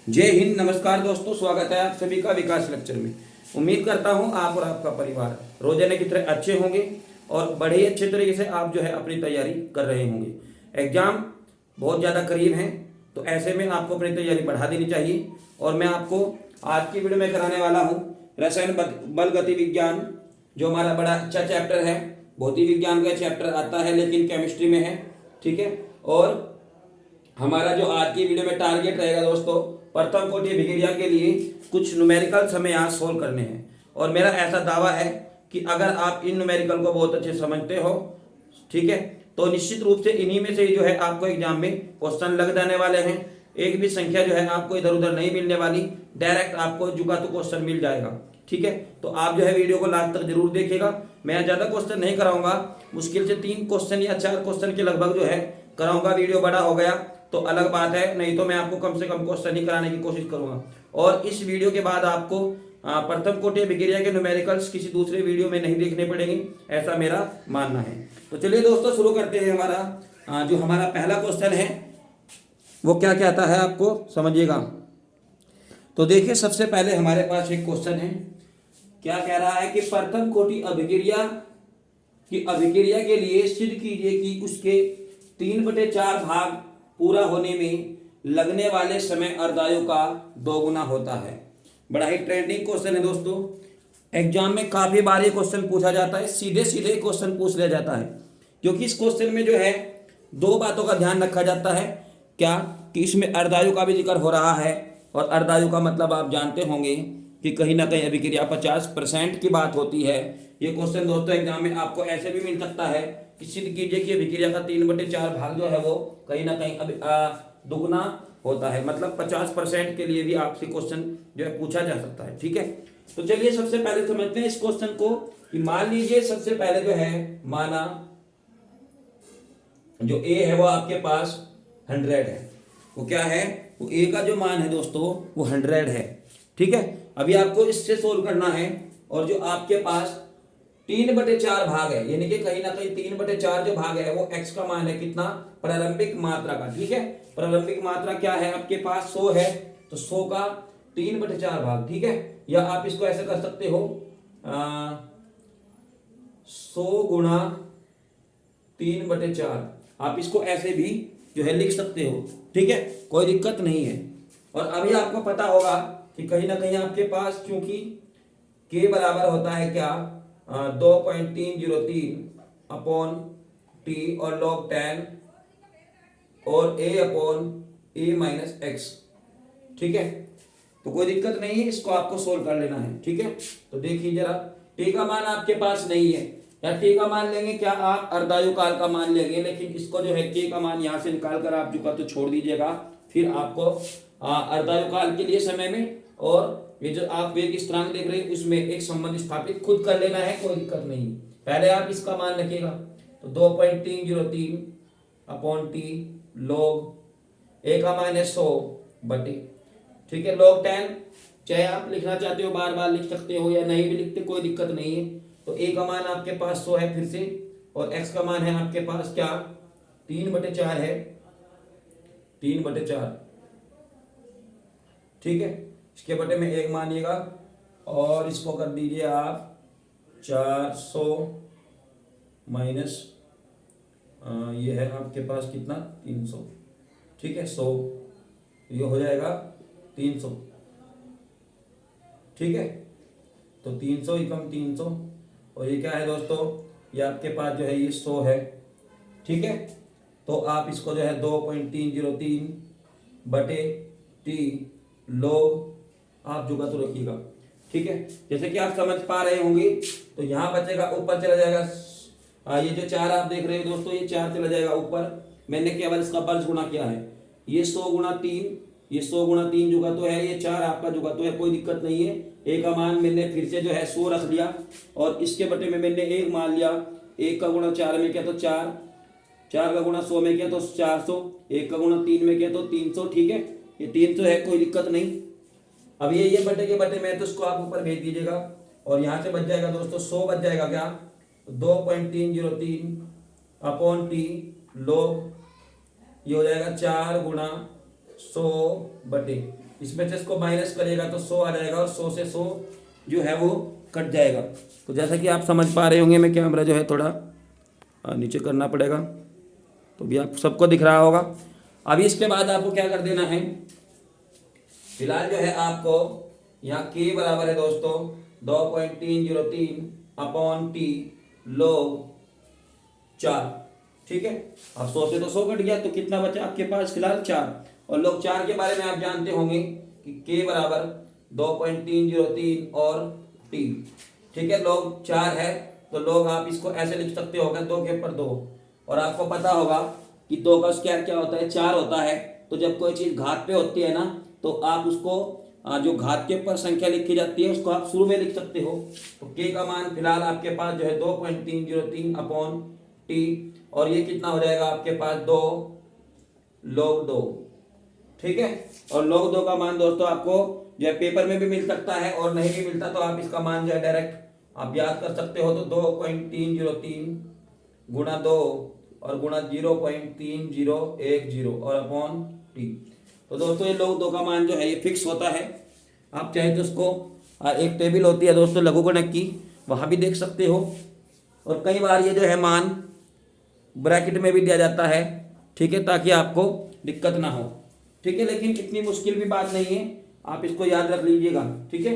जय हिंद। नमस्कार दोस्तों, स्वागत है आप सभी का विकास लेक्चर में। उम्मीद करता हूं आप और आपका परिवार रोजाना की तरह अच्छे होंगे और बड़े ही अच्छे तरीके से आप जो है अपनी तैयारी कर रहे होंगे। एग्जाम बहुत ज़्यादा करीब हैं, तो ऐसे में आपको अपनी तैयारी बढ़ा देनी चाहिए। और मैं आपको आज की वीडियो में कराने वाला हूँ रसायन बल गति विज्ञान, जो हमारा बड़ा अच्छा चैप्टर है। भौतिक विज्ञान का चैप्टर आता है लेकिन केमिस्ट्री में है, ठीक है। और हमारा जो आज की वीडियो में टारगेट रहेगा दोस्तों, प्रथम कोटि अभिक्रिया के लिए कुछ न्यूमेरिकल्स हमें यहाँ सोल्व करने हैं। और मेरा ऐसा दावा है कि अगर आप इन न्यूमेरिकल को बहुत अच्छे समझते हो, ठीक है, तो निश्चित रूप से इन्हीं में से जो है आपको एग्जाम में क्वेश्चन लग जाने वाले हैं। एक भी संख्या जो है आपको इधर उधर नहीं मिलने वाली, डायरेक्ट आपको जुगातू क्वेश्चन मिल जाएगा, ठीक है। तो आप जो है वीडियो को लास्ट तक जरूर देखिएगा। मैं ज़्यादा क्वेश्चन नहीं कराऊंगा, मुश्किल से 3 क्वेश्चन या 4 क्वेश्चन के लगभग जो है कराऊंगा। वीडियो बड़ा हो गया तो अलग बात है, नहीं तो मैं आपको कम से कम क्वेश्चन ही कराने की कोशिश करूंगा। और इस वीडियो के बाद आपको प्रथम कोटि अभिक्रिया के न्यूमेरिकल्स किसी दूसरे वीडियो में नहीं देखने पड़ेंगे, ऐसा मेरा मानना है। तो चलिए दोस्तों शुरू करते हैं। हमारा जो हमारा पहला क्वेश्चन है वो क्या कहता है आपको समझिएगा। तो देखिए, सबसे पहले हमारे पास एक क्वेश्चन है। क्या कह रहा है कि प्रथम कोटि अभिक्रिया के लिए सिद्ध कीजिए कि उसके 3/4 भाग पूरा होने में लगने वाले समय अर्धायु का 2 गुना होता है। बड़ा ही ट्रेंडिंग क्वेश्चन है दोस्तों। एग्जाम में काफी बार ये क्वेश्चन पूछा जाता है, सीधे सीधे क्वेश्चन पूछ लिया जाता है, क्योंकि इस क्वेश्चन में जो है 2 बातों का ध्यान रखा जाता है। क्या कि इसमें अर्धायु का भी जिक्र हो रहा है, और अर्धायु का मतलब आप जानते होंगे कि कहीं ना कहीं अभिक्रिया 50% की बात होती है। ये क्वेश्चन दोस्तों एग्जाम में आपको ऐसे भी मिल सकता है कि सिद्ध कीजिए कि अभिक्रिया का 3/4 भाग जो है वो कहीं ना कहीं दुगुना होता है, मतलब 50% के लिए भी आपसे क्वेश्चन जो है पूछा जा सकता है, ठीक है। तो चलिए सबसे पहले समझते हैं इस क्वेश्चन को कि मान लीजिए सबसे पहले जो है माना जो ए है वो आपके पास 100 है। वो क्या है, वो ए का जो मान है दोस्तों वो 100 है, ठीक है। अभी आपको इससे सोल्व करना है, और जो आपके पास 3/4 भाग है, यानी कि कहीं ना कहीं 3/4 जो भाग है वो x का मान है कितना, प्रारंभिक मात्रा का, ठीक है। प्रारंभिक मात्रा क्या है आपके पास, 100 है, तो 100 का 3/4 भाग, ठीक है। या आप इसको ऐसे कर सकते हो 100 गुणा 3/4, आप इसको ऐसे भी जो है लिख सकते हो, ठीक है, कोई दिक्कत नहीं है। और अभी आपको पता होगा कि कहीं ना कहीं आपके पास क्योंकि k बराबर होता है क्या 2.303 अपॉन टी और log 10 और a upon a minus x, ठीक है। तो कोई दिक्कत नहीं है, इसको आपको सोल्व कर लेना है, ठीक है। तो देखिए जरा, t का मान आपके पास नहीं है, या t का मान लेंगे क्या आप अर्धायु काल का मान लेंगे, लेकिन इसको जो है k का मान यहाँ से निकाल कर आप चुका तो छोड़ दीजिएगा। फिर आपको अर्धायु काल के लिए समय में और ये जो आप वेग स्थिरांक देख रहे हैं उसमें एक संबंध स्थापित खुद कर लेना है, कोई दिक्कत नहीं। पहले आप इसका मान रखिएगा, तो 2.303 अपॉन टी लॉग ए का मान है 100 बटे, ठीक है, log 10, चाहे आप लिखना चाहते हो बार बार लिख सकते हो या नहीं भी लिखते कोई दिक्कत नहीं है। तो ए का मान आपके पास 100 है फिर से, और एक्स का मान है आपके पास क्या 3/4 है, 3/4, ठीक है। इसके बटे में 1 मानिएगा और इसको कर दीजिए आप 400 माइनस ये है आपके पास कितना 300, ठीक है, 100, ये हो जाएगा 300, ठीक है। तो 300 एकम 300, और ये क्या है दोस्तों, ये आपके पास जो है ये 100 है, ठीक है। तो आप इसको जो है 2.303 बटे टी लोग आप जुगा तो रखिएगा, ठीक है। जैसे कि आप समझ पा रहे होंगे, तो यहाँ बचेगा, ऊपर चला जाएगा ये जो 4 आप देख रहे हो दोस्तों, ये 4 चला जाएगा ऊपर। मैंने केवल इसका वर्ग गुणा किया है, ये 100 गुणा 3, ये 100 गुणा 3 जुगा तो है, ये 4 आपका जुगा तो है, कोई दिक्कत नहीं है। ए का मान मैंने फिर से जो है 100 रख दिया, और इसके बटे में मैंने 1 मान लिया। 1 का गुणा 4 में किया तो 4, 4 का गुणा 100 में किया तो 400, 1 का गुणा 3 में किया तो 300, ठीक है। ये 300 है, कोई दिक्कत नहीं। अब ये बटे के बटे में तो इसको आप ऊपर भेज दीजिएगा, और यहाँ से बच जाएगा दोस्तों 100 बच जाएगा क्या 2.303 अपॉन टी लॉग, ये हो जाएगा 4 गुणा 100 बटे इसमें से इसको माइनस करेगा तो 100 आ जाएगा और 100 से 100 जो है वो कट जाएगा। तो जैसा कि आप समझ पा रहे होंगे, मैं कैमरा जो है थोड़ा नीचे करना पड़ेगा, तो भी आप सबको दिख रहा होगा। अभी इसके बाद आपको क्या कर देना है, फिलहाल जो है आपको यहाँ के बराबर है दोस्तों 2.303 अपॉन टी log 4। ठीक है, अब 100 से तो 100 कट गया, तो कितना बचा आपके पास फिलहाल 4। और log 4 के बारे में आप जानते होंगे कि के बराबर 2.303 और टी। ठीक है, log 4 है तो log आप इसको ऐसे लिख सकते हो 2 के ऊपर 2। और आपको पता होगा कि 2 का स्क्वायर क्या होता है, 4 होता है। तो जब कोई चीज़ घात पे होती है ना, तो आप उसको जो घात के ऊपर संख्या लिखी जाती है उसको आप शुरू में लिख सकते हो। तो के का मान फिलहाल आपके पास जो है 2.303 अपॉन टी, और ये कितना हो जाएगा आपके पास 2 log 2। ठीक है, और log 2 का मान दोस्तों आपको जो है पेपर में भी मिल सकता है, और नहीं भी मिलता तो आप इसका मान जो है डायरेक्ट आप याद कर सकते हो। तो 2.303 गुणा 2 और गुणा 0.3010 और अपॉन टी। तो दोस्तों ये log 2 का मान जो है ये फिक्स होता है। आप चाहे तो उसको एक टेबल होती है दोस्तों लघुगणक की, वहाँ भी देख सकते हो। और कई बार ये जो है मान ब्रैकेट में भी दिया जाता है, ठीक है, ताकि आपको दिक्कत ना हो। ठीक है, लेकिन इतनी मुश्किल भी बात नहीं है, आप इसको याद रख लीजिएगा। ठीक है,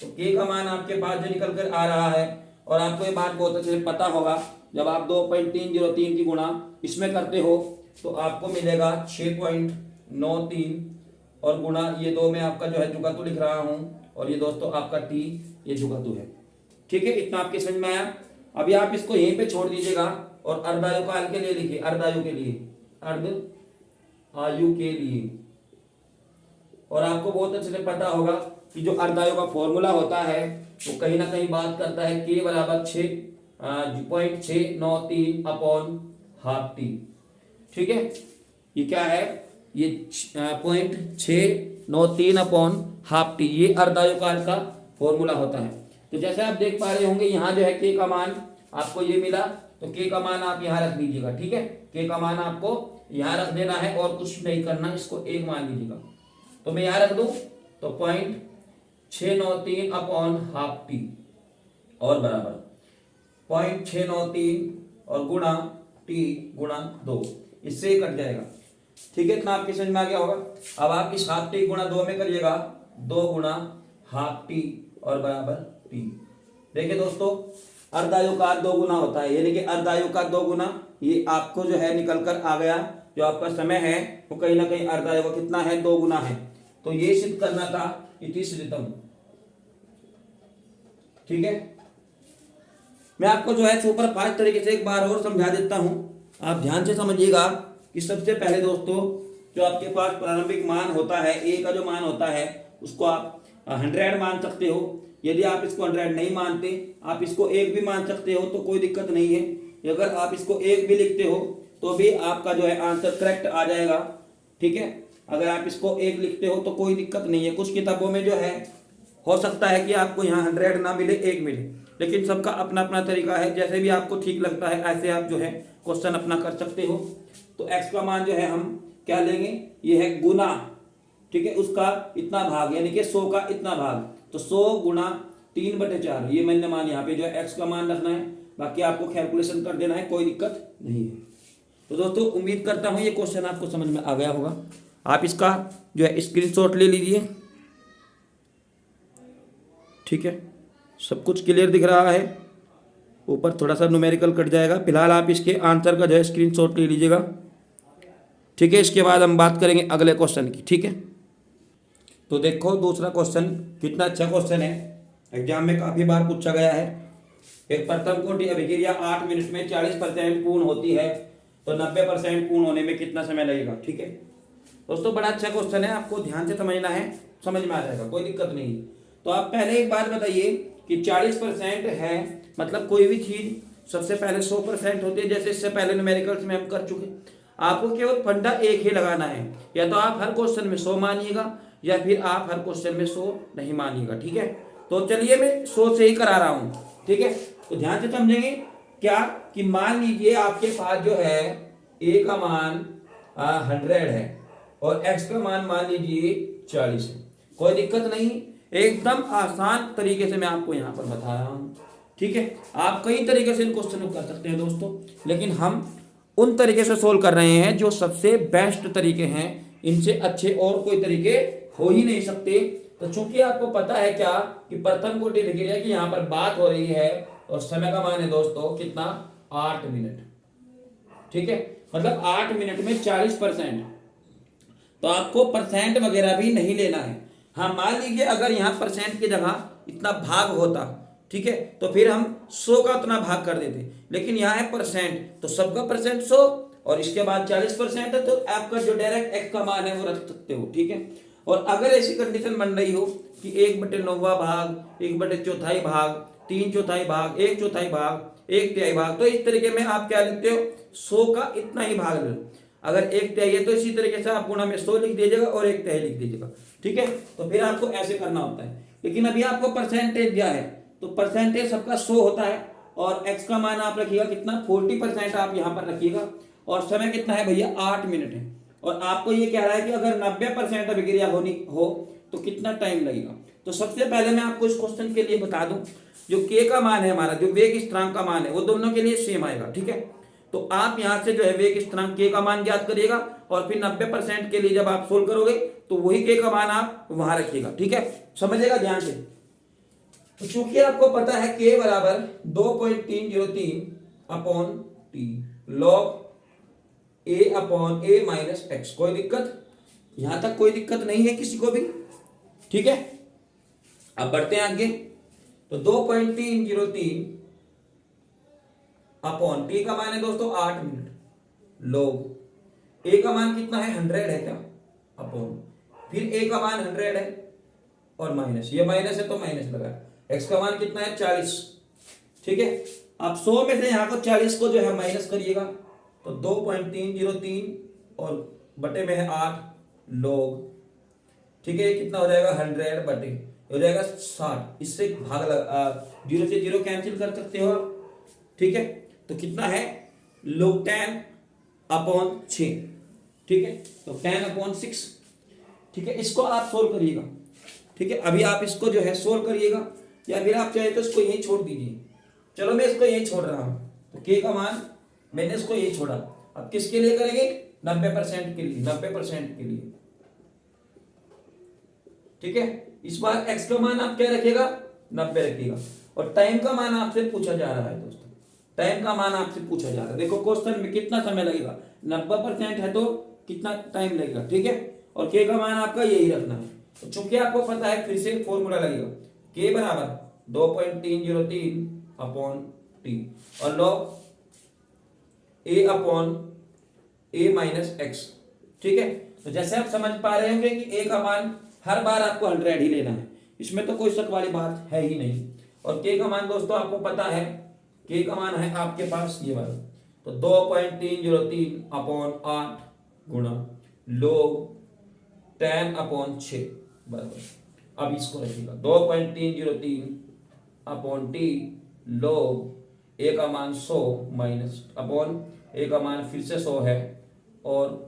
तो के का मान आपके पास जो निकल कर आ रहा है, और आपको ये बात बहुत अच्छे से पता होगा, जब आप 2.303 की गुणा इसमें करते हो तो आपको मिलेगा 6.93, और गुणा ये 2 में आपका जो है जुगातु लिख रहा हूँ, और ये दोस्तों आपका टी ये जुगातु है। ठीक है, इतना आपके समझ में आया। अभी आप इसको यहीं पे छोड़ दीजिएगा और अर्धायु काल के लिए लिखिए, अर्धायु के लिए, अर्ध आयु के लिए। और आपको बहुत अच्छे से पता होगा कि जो अर्धायु का फॉर्मूला होता है वो कहीं ना कहीं बात करता है के बराबर 6.693 अपॉन हाफ टी। ठीक है, ये क्या है, ये 0.693 अपॉन हाफ टी, ये अर्धायु काल का फॉर्मूला होता है। तो जैसे आप देख पा रहे होंगे यहाँ जो है के का मान आपको ये मिला, तो के का मान आप यहाँ रख दीजिएगा। ठीक है, के का मान आपको यहाँ रख देना है और कुछ नहीं करना, इसको 1 मान लीजिएगा। तो मैं यहाँ रख दूं तो 0.693 अपॉन हाफ टी और बराबर 0.693 और गुणा टी गुणा 2, इससे ही कट जाएगा। ठीक है, इतना आपकी समझ में आ गया होगा। अब आप इस हाफ टी गुणा 2 में करिएगा 2 गुणा हाफ टी और बराबर टी। देखिए दोस्तों, अर्धायु का 2 गुना होता है, यानी कि अर्धायु का 2 गुना ये आपको जो है निकल कर आ गया। जो आपका समय है वो कहीं ना कहीं अर्धायु का कितना है, 2 गुना है। तो ये सिद्ध करना था इति सिद्धम। ठीक है, मैं आपको जो है सुपर फास्ट तरीके से एक बार और समझा देता हूं, आप ध्यान से समझिएगा कि सबसे पहले दोस्तों जो आपके पास प्रारंभिक मान होता है, ए का जो मान होता है उसको आप 100 मान सकते हो। यदि आप इसको 100 नहीं मानते, आप इसको 1 भी मान सकते हो, तो कोई दिक्कत नहीं है। अगर आप इसको 1 भी लिखते हो तो भी आपका जो है आंसर करेक्ट आ जाएगा। ठीक है, अगर आप इसको 1 लिखते हो तो कोई दिक्कत नहीं है। कुछ किताबों में जो है हो सकता है कि आपको यहाँ 100 ना मिले, 1 मिले, लेकिन सबका अपना अपना तरीका है। जैसे भी आपको ठीक लगता है ऐसे आप जो है क्वेश्चन अपना कर सकते हो। तो x का मान जो है हम क्या लेंगे, ये है गुना, ठीक है, उसका इतना भाग, यानी कि 100 का इतना भाग। तो 100 गुणा 3/4, ये मैंने मान यहाँ पे जो है x का मान रखना है, बाकी आपको कैलकुलेशन कर देना है, कोई दिक्कत नहीं है। तो दोस्तों उम्मीद करता हूँ ये क्वेश्चन आपको समझ में आ गया होगा। आप इसका जो है स्क्रीनशॉट ले लीजिए। ठीक है, सब कुछ क्लियर दिख रहा है, ऊपर थोड़ा सा न्यूमेरिकल कट जाएगा। फिलहाल आप इसके आंसर का जो है स्क्रीनशॉट ले लीजिएगा। ठीक है, इसके बाद हम बात करेंगे अगले क्वेश्चन की। ठीक है, तो देखो दूसरा क्वेश्चन कितना अच्छा क्वेश्चन है, एग्जाम में काफ़ी बार पूछा गया है। एक प्रथम कोटि अभिक्रिया 8 मिनट में 40% पूर्ण होती है, तो 90% पूर्ण होने में कितना समय लगेगा। ठीक है दोस्तों, बड़ा अच्छा क्वेश्चन है, आपको ध्यान से समझना है, समझ में आ जाएगा, कोई दिक्कत नहीं। तो आप पहले एक बात बताइए कि 40% है, मतलब कोई भी चीज़ सबसे पहले 100% होती है। जैसे इससे पहले न्यूमेरिकल्स में हम कर चुके, आपको केवल फंडा एक ही लगाना है, या तो आप हर क्वेश्चन में 100 मानिएगा या फिर आप हर क्वेश्चन में 100 नहीं मानिएगा। ठीक है, तो चलिए मैं 100 से ही करा रहा हूँ। ठीक है, तो ध्यान से समझेंगे क्या कि मान लीजिए आपके पास जो है a का मान 100 है और x का मान लीजिए 40 है। कोई दिक्कत नहीं, एकदम आसान तरीके से मैं आपको यहाँ पर बता रहा हूँ। ठीक है, आप कई तरीके से इन क्वेश्चन को कर सकते हैं दोस्तों, लेकिन हम उन तरीके से सोल्व कर रहे हैं जो सबसे बेस्ट तरीके हैं। इनसे अच्छे और कोई तरीके हो ही नहीं सकते। तो चूंकि आपको पता है क्या कि प्रथम कोटि डिग्री की यहाँ पर बात हो रही है, और समय का मान है दोस्तों कितना, 8 मिनट। ठीक है, मतलब 8 मिनट में 40%। तो आपको परसेंट वगैरह भी नहीं लेना है। हाँ, मान लीजिए अगर यहाँ परसेंट की जगह इतना भाग होता, ठीक है, तो फिर हम 100 का उतना भाग कर देते, लेकिन यहाँ है परसेंट, तो सबका परसेंट 100 और इसके बाद 40% है, तो आपका जो डायरेक्ट एक्स का मान है वो रख सकते हो। ठीक है, और अगर ऐसी कंडीशन बन रही हो कि 1/9 भाग, 1/4 भाग, 3/4 भाग, 1/4 भाग, 1/3 भाग, तो इस तरीके में आप क्या लिखते हो, 100 का इतना ही भाग लो। अगर 1/3 है तो इसी तरीके से आप गुणा में 100 लिख दीजिएगा और 1/3 लिख दीजिएगा। ठीक है, तो फिर आपको ऐसे करना होता है। लेकिन अभी आपको परसेंटेज दिया है, तो परसेंटेज सबका 100 होता है, और एक्स का मान आप रखिएगा कितना, 40% आप यहाँ पर रखिएगा, और समय कितना है भैया, 8 मिनट है। और आपको ये कह रहा है कि अगर 90% अभिक्रिया होनी हो तो कितना टाइम लगेगा। तो सबसे पहले मैं आपको इस क्वेश्चन के लिए बता दूं, जो के का मान है हमारा, जो वेग स्थिरांक का मान है, वो दोनों के लिए सेम आएगा। ठीक है, तो आप यहां से जो है वेग स्थिरांक के का मान ज्ञात करिएगा, और फिर 90% के लिए जब आप सोल्व करोगे तो वही के का मान आप वहां रखिएगा। ठीक है, समझिएगा ध्यान से। तो चूंकि आपको पता है के बराबर 2.303 अपॉन टी लॉग ए अपॉन ए माइनस एक्स, कोई दिक्कत, यहां तक कोई दिक्कत नहीं है किसी को भी। ठीक है, अब बढ़ते हैं आगे। तो 2.303 अपॉन टी का मान है दोस्तों 8 मिनट, लोग ए का मान कितना है, 100 है क्या, अपॉन फिर ए का मान 100 है और माइनस, ये माइनस है तो माइनस लगा, एक्स का मान कितना है 40। ठीक है, आप 100 में से यहाँ को 40 को जो है माइनस करिएगा, तो 2.303 और बटे में है 8 लोग। ठीक है, कितना हो जाएगा, 100 बटे हो जाएगा 60, इससे भाग लगा, 0 से 0 कैंसिल कर सकते हो आप। ठीक है, तो कितना है, लोग 10 अपॉन 6। ठीक है, तो 10/6। ठीक है, इसको आप सोल्व करिएगा। ठीक है, अभी आप इसको जो है सोल्व करिएगा, या फिर आप चाहे तो इसको यही छोड़ दीजिए। चलो मैं इसको यही छोड़ रहा हूं, तो के का मान मैंने इसको यही छोड़ा। अब किसके लिए करेंगे, 90% के लिए, 90% के लिए। ठीक है, इस बार एक्स का मान आप क्या रखिएगा, 90 रखिएगा, और टाइम का मान आपसे पूछा जा रहा है दोस्तों, टाइम का मान आपसे पूछा जा रहा है। देखो क्वेश्चन में कितना समय लगेगा, 90% है तो कितना टाइम लगेगा। ठीक है, और के का मान आपका यही रखना है। तो चूंकि आपको पता है, फिर से फॉर्मूला लगेगा, के बराबर 2.303 अपॉन टी और लॉग ए अपॉन ए माइनस एक्स। ठीक है, तो जैसे आप समझ पा रहे होंगे कि ए का मान हर बार आपको 100 ही लेना है, इसमें तो कोई शक वाली बात है ही नहीं। और के का मान दोस्तों आपको पता है, के का मान है आपके पास ये वाला, तो 2.303 अपॉन 8 गुणा लोग 10/6 बराबर। अब इसको रखिएगा 2.303 अपॉन टी लोग ए का मान 100 माइनस अपॉन ए का मान फिर से 100 है, और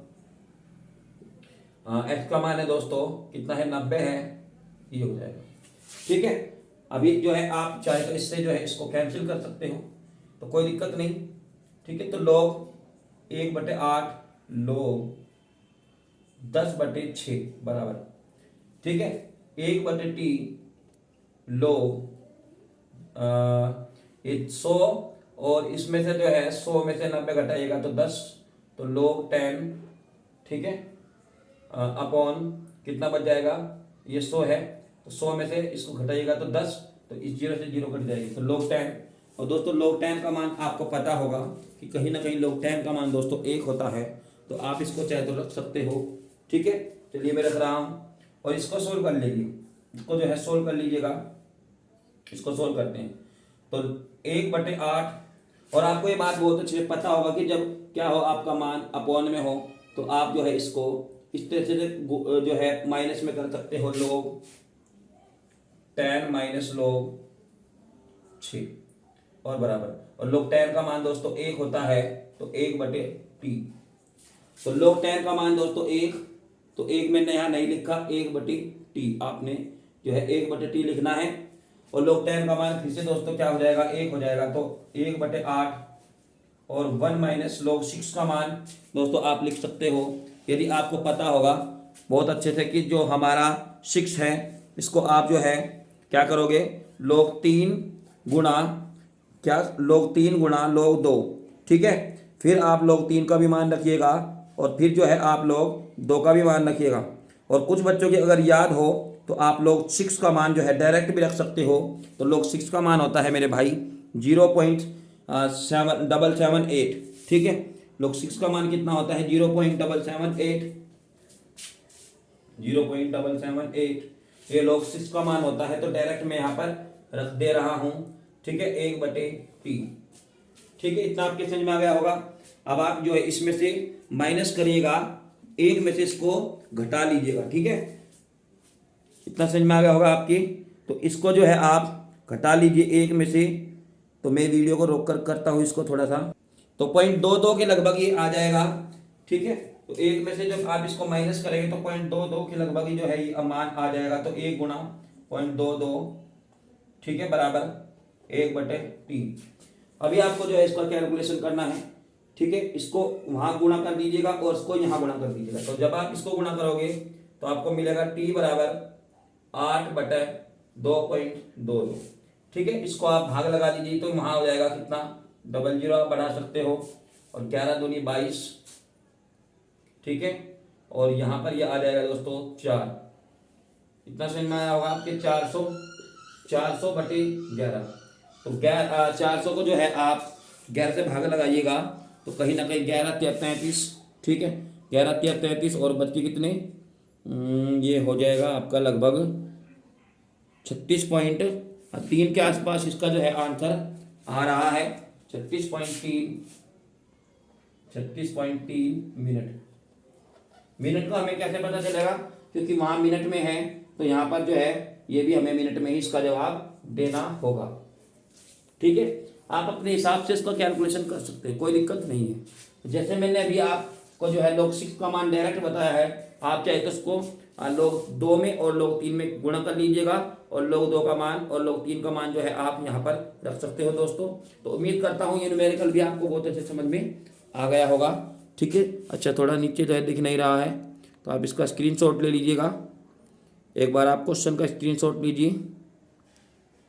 एक्स का मान है दोस्तों कितना है, 90 है, ये हो जाएगा। ठीक है, अभी जो है आप चाहे तो इससे जो है इसको कैंसिल कर सकते हो, तो कोई दिक्कत नहीं। ठीक है, तो log 1/8 log 10/6 बराबर। ठीक है, 1/t log 100, और इसमें से जो है 100 में से 90 घटाइएगा तो 10, तो log 10। ठीक है, अपॉन कितना बच जाएगा, ये 100 है, तो 100 में से इसको घटाइएगा तो 10, तो इस 0 से 0 कट जाएगी, तो log 10। और दोस्तों log 10 का मान आपको पता होगा कि कहीं ना कहीं log 10 का मान दोस्तों 1 होता है, तो आप इसको चाहे तो रख सकते हो। ठीक है, चलिए मैं रख रहा हूँ, और इसको सोल्व कर लीजिए, इसको जो है सोल्व कर लीजिएगा। इसको सोल्व करते हैं, तो 1/8, और आपको ये बात बहुत अच्छे से पता होगा कि जब क्या हो, आपका मान अपॉन में हो, तो आप जो है इसको इस तरह से जो है माइनस में कर सकते हो, log 10 माइनस log 6 और बराबर, और log 10 का मान दोस्तों 1 होता है, तो 1/t। तो log 10 का मान दोस्तों 1, तो एक मैंने यहाँ नहीं लिखा, 1/t आपने जो है 1/t लिखना है। और log 10 का मान फिर से दोस्तों क्या हो जाएगा, 1 हो जाएगा, तो 1/8 और 1 माइनस log 6 का मान दोस्तों आप लिख सकते हो, यदि आपको पता होगा बहुत अच्छे से कि जो हमारा 6 है इसको आप जो है क्या करोगे, log 3 गुणा क्या, log 3 गुणा log 2, ठीक है। फिर आप log 3 का भी मान रखिएगा और फिर जो है आप log 2 का भी मान रखिएगा। और कुछ बच्चों की अगर याद हो तो आप log 6 का मान जो है डायरेक्ट भी रख सकते हो। तो log 6 का मान होता है मेरे भाई 0.778, ठीक है। log 6 का मान कितना होता है, 0.778 ये log 6 का मान होता है। तो डायरेक्ट मैं यहाँ पर रख दे रहा हूँ, ठीक है, 1/t, ठीक है। इतना आपके समझ में आ गया होगा। अब आप जो है इसमें से माइनस करिएगा, एक में से इसको घटा लीजिएगा, ठीक है। इतना समझ में आ गया होगा आपकी। तो इसको जो है आप घटा लीजिए एक में से। तो मैं वीडियो को रोक कर करता हूँ इसको थोड़ा सा। तो 0.22 के लगभग ये आ जाएगा, ठीक है। तो एक में से जब आप इसको माइनस करेंगे तो 0.22 के लगभग ही जो है ये मान आ जाएगा। तो 1 गुणा 0.22, ठीक है, बराबर 1/t। अभी आपको जो है इसका कैलकुलेशन करना है, ठीक है। इसको वहां गुणा कर दीजिएगा और इसको यहाँ गुणा कर दीजिएगा। तो जब आप इसको गुणा करोगे तो आपको मिलेगा t बराबर 8/2.22, ठीक है। इसको आप भाग लगा दीजिए तो वहां हो जाएगा कितना, 00 आप बढ़ा सकते हो और 11 दूनी 22, ठीक है। और यहाँ पर ये आ जाएगा दोस्तों 4। इतना समझ में आया होगा आपके, 400/11। तो 400 को जो है आप 11 से भाग लगाइएगा तो कहीं ना कहीं 11×3=33, ठीक है। 11×3=33 और बच के कितने, ये हो जाएगा आपका लगभग 36.3 के आसपास इसका जो है आंसर आ रहा है। 36.3 मिनट का हमें कैसे पता चलेगा, क्योंकि वहां मिनट में है तो यहाँ पर जो है ये भी हमें मिनट में ही इसका जवाब देना होगा, ठीक है। आप अपने हिसाब से इसका कैलकुलेशन कर सकते हैं, कोई दिक्कत नहीं है। जैसे मैंने अभी आपको जो है log 6 का मान डायरेक्ट बताया है, आप चाहे तो इसको log 2 में और log 3 में गुणा कर लीजिएगा और log 2 का मान और log 3 का मान जो है आप यहाँ पर रख सकते हो दोस्तों। तो उम्मीद करता हूँ ये न्यूमेरिकल भी आपको बहुत अच्छे समझ में आ गया होगा, ठीक है। अच्छा, थोड़ा नीचे जो है दिख नहीं रहा है तो आप इसका स्क्रीनशॉट ले लीजिएगा। एक बार आप क्वेश्चन का स्क्रीनशॉट लीजिए,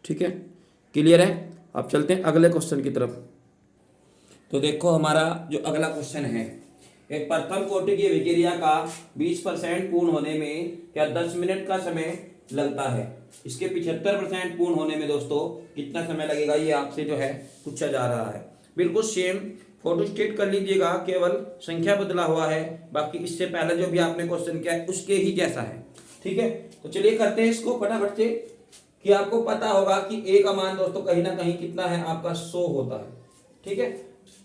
ठीक है। क्लियर है। अब चलते हैं अगले क्वेश्चन की तरफ। तो देखो हमारा जो अगला क्वेश्चन है, एक प्रथम कोटि की अभिक्रिया का 20% पूर्ण होने में क्या 10 मिनट का समय लगता है। इसके 75% पूर्ण होने में दोस्तों कितना समय लगेगा, ये आपसे जो है पूछा जा रहा है। बिल्कुल सेम फोटो स्टेट कर लीजिएगा, केवल संख्या बदला हुआ है, बाकी इससे पहले जो भी आपने क्वेश्चन किया है उसके ही जैसा है, ठीक है। तो चलिए करते हैं इसको फटाफट से, कि आपको पता होगा कि a का मान दोस्तों कहीं ना कहीं कितना है आपका 100 होता है, ठीक है।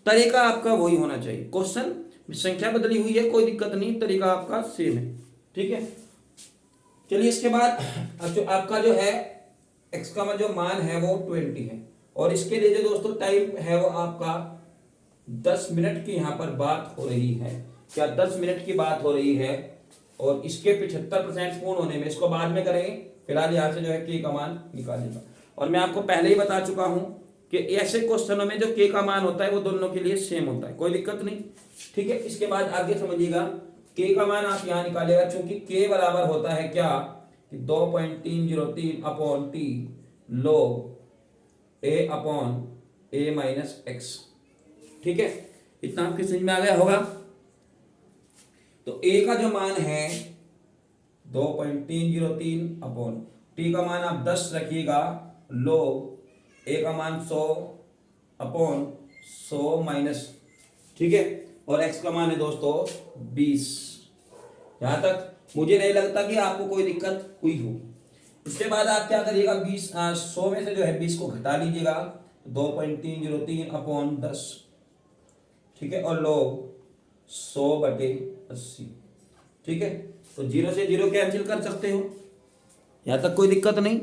तरीका आपका वही होना चाहिए, क्वेश्चन संख्या बदली हुई है कोई दिक्कत नहीं, तरीका आपका सेम है, ठीक है। चलिए इसके बाद अब जो आपका जो है x का जो मान है वो 20 है और इसके लिए जो दोस्तों टाइम है वो आपका 10 मिनट की यहाँ पर बात हो रही है। क्या 10 मिनट की बात हो रही है और इसके 75% पूर्ण होने में, इसको बाद में करेंगे, फिलहाल यहाँ से जो है k का मान निकालेगा। और मैं आपको पहले ही बता चुका हूँ कि ऐसे क्वेश्चनों में जो k का मान होता है वो दोनों के लिए सेम होता है, कोई दिक्कत नहीं, ठीक है। इसके बाद आगे समझिएगा, k का मान आप यहाँ निकालेगा, क्योंकि k बराबर होता है क्या, 2.303/t log a/a-x, ठीक है। इतना आपके समझ में आ गया होगा। तो a का जो मान है 2.303/t का मान आप 10 रखिएगा, log a का मान 100/100 माइनस, ठीक है। और x का मान है दोस्तों 20। यहां तक मुझे नहीं लगता कि आपको कोई दिक्कत हुई हो। इसके बाद आप क्या करिएगा, 100 में से जो है 20 को घटा लीजिएगा, 2.303/10, ठीक है, और log 100/80, ठीक है। तो 0 से 0 कैंसिल कर सकते हो, यहाँ तक कोई दिक्कत नहीं।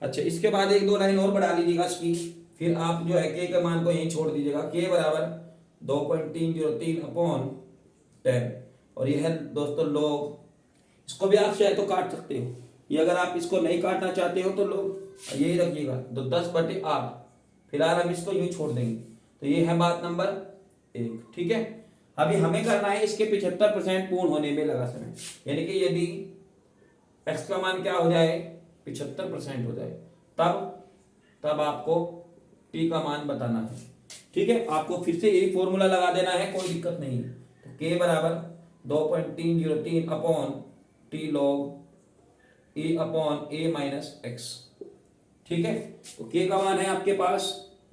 अच्छा, इसके बाद एक दो लाइन और बढ़ा लीजिएगा इसकी, फिर आप जो है k के मान को यहीं छोड़ दीजिएगा, k बराबर 2.303/10 और यह है दोस्तों log इसको भी आप चाहे तो काट सकते हो, ये अगर आप इसको नहीं काटना चाहते हो तो लोग यही रखिएगा, तो 10/8। फिलहाल हम इसको यूं छोड़ देंगे। तो ये है बात नंबर 1, ठीक है। अभी हमें करना है इसके 75% पूर्ण होने में लगा समय, यानी कि यदि x का मान क्या हो जाए 75% हो जाए, तब आपको t का मान बताना है, ठीक है। आपको फिर से यही फॉर्मूला लगा देना है, कोई दिक्कत नहीं है। तो k बराबर 2.303 upon T log e upon a minus x, ठीक है। तो k का मान है आपके पास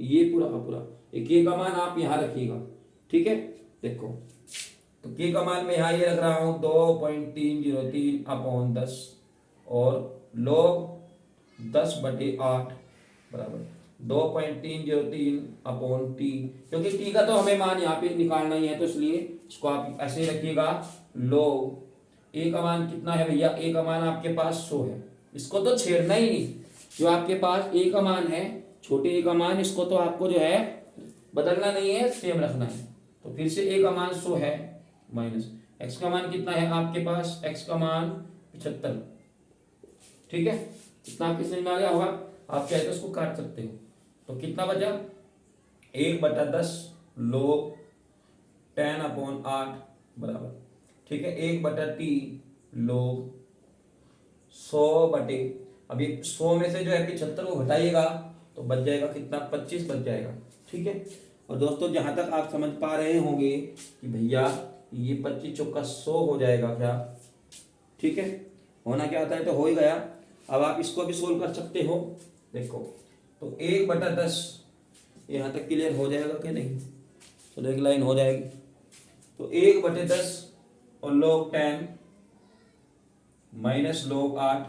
ये पूरा का पूरा, ये k का मान आप यहां रखिएगा, ठीक है। देखो तो k का मान मैं यहाँ ये रख रहा हूं 2.303 अपॉन 10 और log 10/8 बराबर 2.303 अपॉन टी, क्योंकि टी का तो हमें मान यहाँ पे निकालना ही है, तो इसलिए इसको आप ऐसे ही रखिएगा। log ए का मान कितना है भैया, ए का मान आपके पास 100 है, इसको तो छेड़ना ही नहीं। जो आपके पास ए का मान है, छोटे ए का मान, इसको तो आपको जो है बदलना नहीं है, सेम रखना है। तो फिर से ए का मान 100 है, माइनस एक्स का मान कितना है आपके पास, एक्स का मान 75, ठीक है। कितना आपके समझ में आ गया होगा। आप चाहे तो उसको काट सकते हो। तो कितना बचा 1/10 log 10/8 बराबर, ठीक है, 1/t log 100 अभी 100 में से जो है 75 को घटाइएगा तो बच जाएगा कितना, 25 बच जाएगा, ठीक है। और दोस्तों जहां तक आप समझ पा रहे होंगे कि भैया ये 25 चौका 100 हो जाएगा क्या, ठीक है। होना क्या होता है तो हो ही गया। अब आप इसको भी सोल्व कर सकते हो। देखो तो 1/10 यहाँ तक क्लियर हो जाएगा कि नहीं, तो एक लाइन हो जाएगी। तो 1/10 और log 10 माइनस log 8,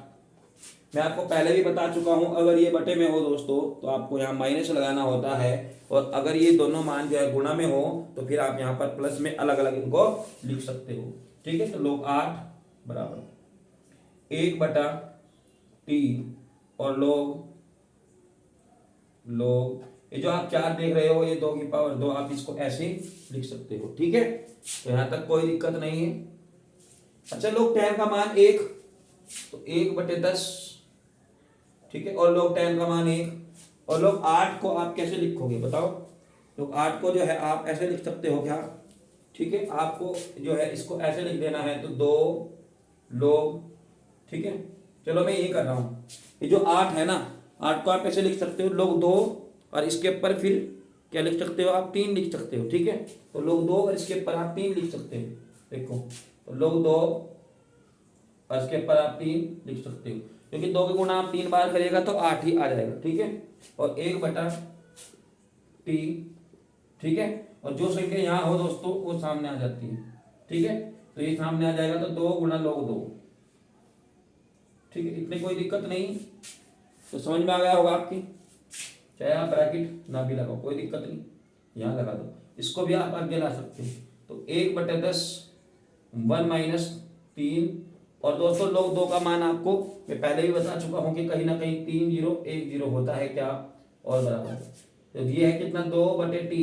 मैं आपको पहले भी बता चुका हूं, अगर ये बटे में हो दोस्तों तो आपको यहाँ माइनस लगाना होता है, और अगर ये दोनों मान जो है गुणा में हो तो फिर आप यहाँ पर प्लस में अलग अलग इनको लिख सकते हो, ठीक है। तो log 8 बराबर 1/t और log ये जो आप 4 देख रहे हो ये 2 की पावर 2, आप इसको ऐसे लिख सकते हो, ठीक है। तो यहाँ तक कोई दिक्कत नहीं है। अच्छा log 10 का मान 1, तो 1/10, ठीक है, और log 10 का मान 1, और log 8 को आप कैसे लिखोगे बताओ। log 8 को जो है आप ऐसे लिख सकते हो क्या, ठीक है। आपको जो है इसको ऐसे लिख देना है, तो 2 log, ठीक है। चलो मैं यही कर रहा हूँ, ये जो 8 है ना, 8 को आप ऐसे लिख सकते हो log 2, और इसके ऊपर फिर क्या लिख सकते हो आप, 3 लिख सकते हो, ठीक है। तो log 2 और इसके ऊपर आप 3 लिख सकते हो। देखो तो log 2 और इसके ऊपर आप 3 लिख सकते हो, क्योंकि 2 के गुणा आप 3 बार करिएगा तो 8 ही आ जाएगा, ठीक है। और 1/t, ठीक है, और जो संख्या यहाँ हो दोस्तों वो सामने आ जाती है, ठीक है। तो ये सामने आ जाएगा, तो 2 गुणा log 2, ठीक है। इतनी कोई दिक्कत नहीं, तो समझ में आ गया होगा आपकी। चाहे आप ब्रैकेट ना भी लगाओ कोई दिक्कत नहीं, यहाँ लगा दो, इसको भी आप आगे ला सकते हो। तो 1/10 1 माइनस 3, और दोस्तों log 2 का मान आपको मैं पहले भी बता चुका हूँ कि कहीं ना कहीं 3 0 1 0 होता है क्या, और बराबर है। तो ये है कितना 2/t,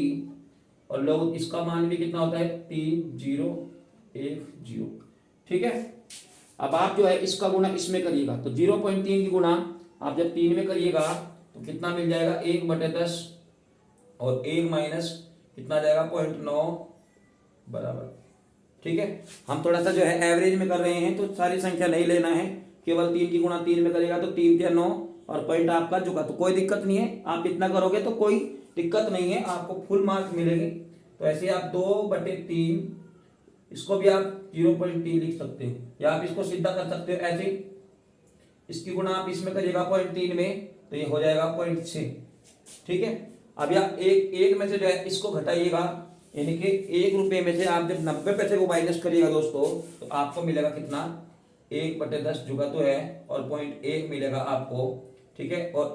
और log इसका मान भी कितना होता है 3 0 1 0, ठीक है। अब आप जो है इसका गुणा इसमें करिएगा, तो 0.3 की गुणा आप जब 3 में करिएगा तो कितना मिल जाएगा 1/10, और 1 माइनस कितना जाएगा 0.9 बराबर, ठीक है। हम थोड़ा सा जो है एवरेज में कर रहे हैं, तो सारी संख्या नहीं लेना है, केवल 3 की गुणा 3 में करेगा तो 3 या 9, और पॉइंट आपका चुका, तो कोई दिक्कत नहीं है। आप इतना करोगे तो कोई दिक्कत नहीं है, आपको फुल मार्क्स मिलेंगे। तो ऐसे आप 2/3, इसको भी आप 0.3 लिख सकते हो, या आप इसको सीधा कर सकते हो ऐसे, इसकी गुणा आप इसमें करिएगा 0.3 में, तो ये हो जाएगा 0.6, ठीक है। अब यहाँ एक में से जो है इसको घटाइएगा, यानी कि 1 रुपये में से आप जब 90 पैसे को माइनस करिएगा दोस्तों, तो आपको मिलेगा कितना 1/10 जुगा तो है, और 0.1 मिलेगा आपको, ठीक है, और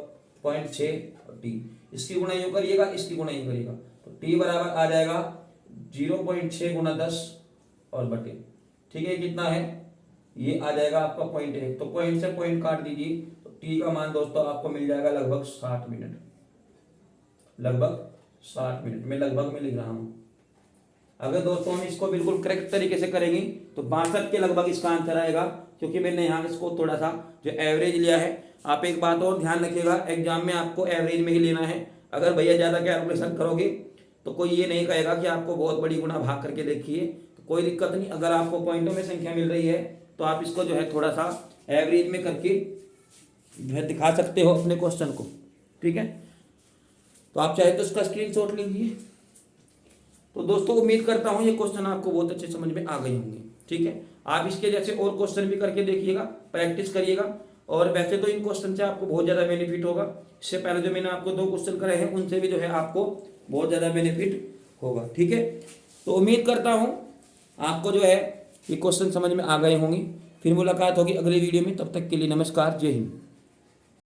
0.6 और टी, इसकी गुणा यूं करिएगा, इसकी गुणा यूं करिएगा, तो टी बराबर आ जाएगा 0.6 गुणा 10 और बटे, ठीक है। कितना है ये आ जाएगा आपका 0.1, तो पॉइंट से पॉइंट काट दीजिए, तो टी का मान दोस्तों आपको मिल जाएगा लगभग 60 मिनट, लगभग 60 मिनट में, लगभग में लिख रहा हूं। अगर दोस्तों हम इसको बिल्कुल करेक्ट तरीके से करेंगे तो 62 के लगभग इसका आंसर आएगा। क्योंकि मैंने यहाँ इसको थोड़ा सा जो एवरेज लिया है। आप एक बात और ध्यान रखिएगा, एग्जाम में आपको एवरेज में ही लेना है। अगर भैया ज़्यादा कैलकुलेशन करोगे तो कोई ये नहीं कहेगा कि आपको बहुत बड़ी गुना भाग करके देखिए, तो कोई दिक्कत नहीं। अगर आपको पॉइंटों में संख्या मिल रही है तो आप इसको जो है थोड़ा सा एवरेज में करके जो है दिखा सकते हो अपने क्वेश्चन को, ठीक है। तो आप चाहे तो इसका स्क्रीनशॉट लीजिए। तो दोस्तों उम्मीद करता हूँ ये क्वेश्चन आपको बहुत अच्छे समझ में आ गए होंगे, ठीक है। आप इसके जैसे और क्वेश्चन भी करके देखिएगा, प्रैक्टिस करिएगा। और वैसे तो इन क्वेश्चन से आपको बहुत ज़्यादा बेनिफिट होगा। इससे पहले जो मैंने आपको 2 क्वेश्चन करे हैं उनसे भी जो है आपको बहुत ज़्यादा बेनिफिट होगा, ठीक है। तो उम्मीद करता हूँ आपको जो है ये क्वेश्चन समझ में आ गए होंगे। फिर मुलाकात होगी अगली वीडियो में, तब तक के लिए नमस्कार, जय हिंद।